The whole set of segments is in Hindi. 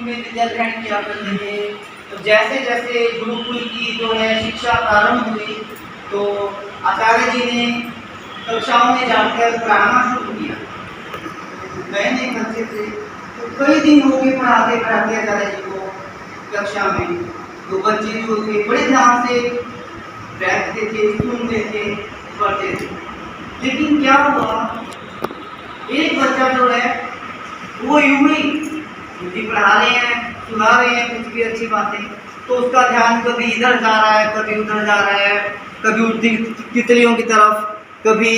में विद्या ग्रहण किया करते थे। तो जैसे जैसे गुरुकुल की जो है शिक्षा प्रारंभ हुई तो आचार्य जी ने कक्षाओं में जाकर पढ़ाना शुरू किया। नए नए बच्चे थे तो कई दिन हो गए पढ़ाते पढ़ाते आचार्य जी को कक्षा में। तो बच्चे जो थे बड़े ध्यान से बैठते थे, सुनते थे, पढ़ते थे। लेकिन क्या हुआ, एक बच्चा जो है वो यूं ही हिंदी पढ़ा रहे हैं, सुना रहे हैं कुछ भी अच्छी बातें, तो उसका ध्यान कभी इधर जा रहा है, कभी उधर जा रहा है, कभी उड़ती तितलियों की तरफ, कभी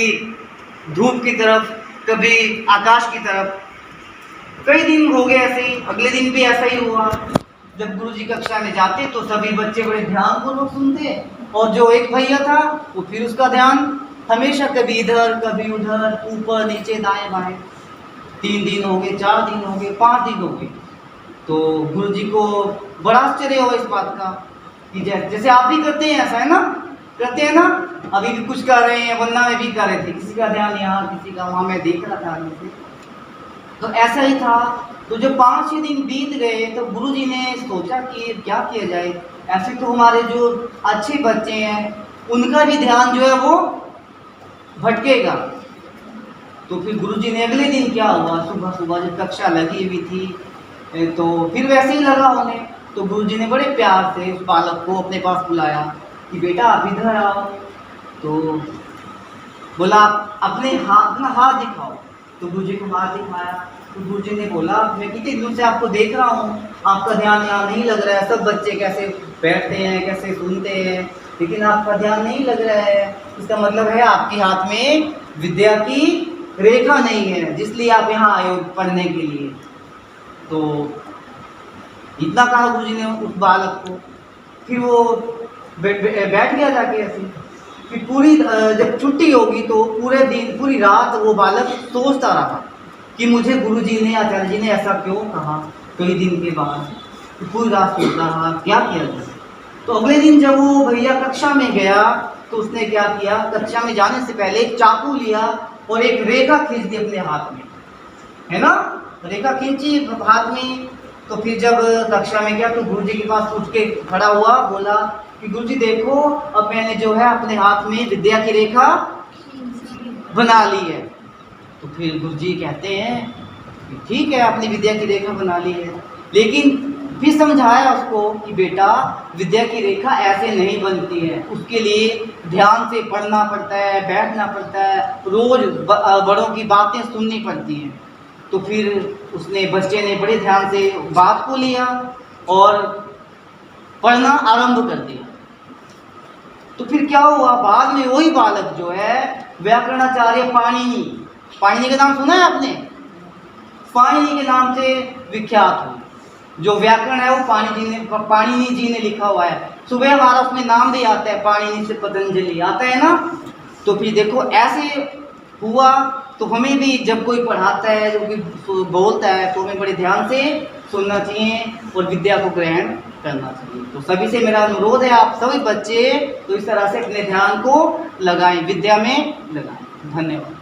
धूप की तरफ, कभी आकाश की तरफ। कई दिन हो गए ऐसे ही। अगले दिन भी ऐसा ही हुआ। जब गुरुजी कक्षा में जाते तो सभी बच्चे बड़े ध्यानपूर्वक सुनते और जो एक भैया था वो फिर उसका ध्यान हमेशा कभी इधर कभी उधर, ऊपर नीचे दाएं बाएं। 3 दिन हो गए, 4 दिन हो गए, 5 दिन हो गए। तो गुरुजी को बड़ा आश्चर्य हुआ इस बात का कि जैसे आप भी करते हैं, ऐसा है ना, करते हैं ना, अभी भी कुछ कर रहे हैं, वरना में भी कर रहे थे, किसी का ध्यान यहाँ किसी का वहाँ, मैं देख रहा था आगे से। तो ऐसा ही था। तो जब 5-6 दिन बीत गए तो गुरुजी ने सोचा कि क्या किया जाए, ऐसे तो हमारे जो अच्छे बच्चे हैं उनका भी ध्यान जो है वो भटकेगा। तो फिर गुरुजी ने अगले दिन क्या हुआ, सुबह सुबह जब कक्षा लगी हुई थी तो फिर वैसे ही लगा होने। तो गुरुजी ने बड़े प्यार से उस बालक को अपने पास बुलाया कि बेटा आप इधर आओ। तो बोला अपने अपना हाथ दिखाओ। तो गुरुजी को हाथ दिखाया। तो गुरुजी ने बोला मैं कितने दिनों से आपको देख रहा हूँ, आपका ध्यान यहाँ नहीं लग रहा है। सब बच्चे कैसे बैठते हैं, कैसे सुनते हैं, लेकिन आपका ध्यान नहीं लग रहा है। इसका मतलब है आपके हाथ में विद्या की रेखा नहीं है, जिसलिए आप यहाँ आए हो पढ़ने के लिए। तो इतना कहा गुरुजी ने उस बालक को। फिर वो बैठ गया जाके ऐसे। फिर पूरी जब छुट्टी होगी तो पूरे दिन पूरी रात वो बालक सोचता रहा कि मुझे गुरुजी ने, आचार्य जी ने ऐसा क्यों कहा। कई दिन के बाद तो पूरी रात सोचता रहा क्या किया जाए। तो अगले दिन जब वो भैया कक्षा में गया तो उसने क्या किया, कक्षा में जाने से पहले एक चाकू लिया और एक रेखा खींच दी अपने हाथ में, है ना, रेखा खींची हाथ में। तो फिर जब कक्षा में गया तो गुरुजी के पास उठ के खड़ा हुआ, बोला कि गुरुजी देखो अब मैंने जो है अपने हाथ में विद्या की रेखा बना ली है। तो फिर गुरुजी कहते हैं कि ठीक है आपने विद्या की रेखा बना ली है, लेकिन फिर समझाया उसको कि बेटा विद्या की रेखा ऐसे नहीं बनती है, उसके लिए ध्यान से पढ़ना पड़ता है, बैठना पड़ता है, रोज बड़ों की बातें सुननी पड़ती हैं। तो फिर उसने बच्चे ने बड़े ध्यान से बात को लिया और पढ़ना आरंभ कर दिया। तो फिर क्या हुआ, बाद में वही बालक जो है व्याकरणाचार्य पाणिनि, पाणिनि का नाम सुना है आपने, पाणिनि के नाम से विख्यात हुआ। जो व्याकरण है वो पाणिनि जी ने लिखा हुआ है। सुबह हमारा उसमें नाम भी आता है, पाणिनि से पतंजलि आता है ना। तो फिर देखो ऐसे हुआ। तो हमें भी जब कोई पढ़ाता है, जो कि बोलता है, तो हमें बड़े ध्यान से सुनना चाहिए और विद्या को ग्रहण करना चाहिए। तो सभी से मेरा अनुरोध है, आप सभी बच्चे तो इस तरह से अपने ध्यान को लगाएं, विद्या में लगाएं। धन्यवाद।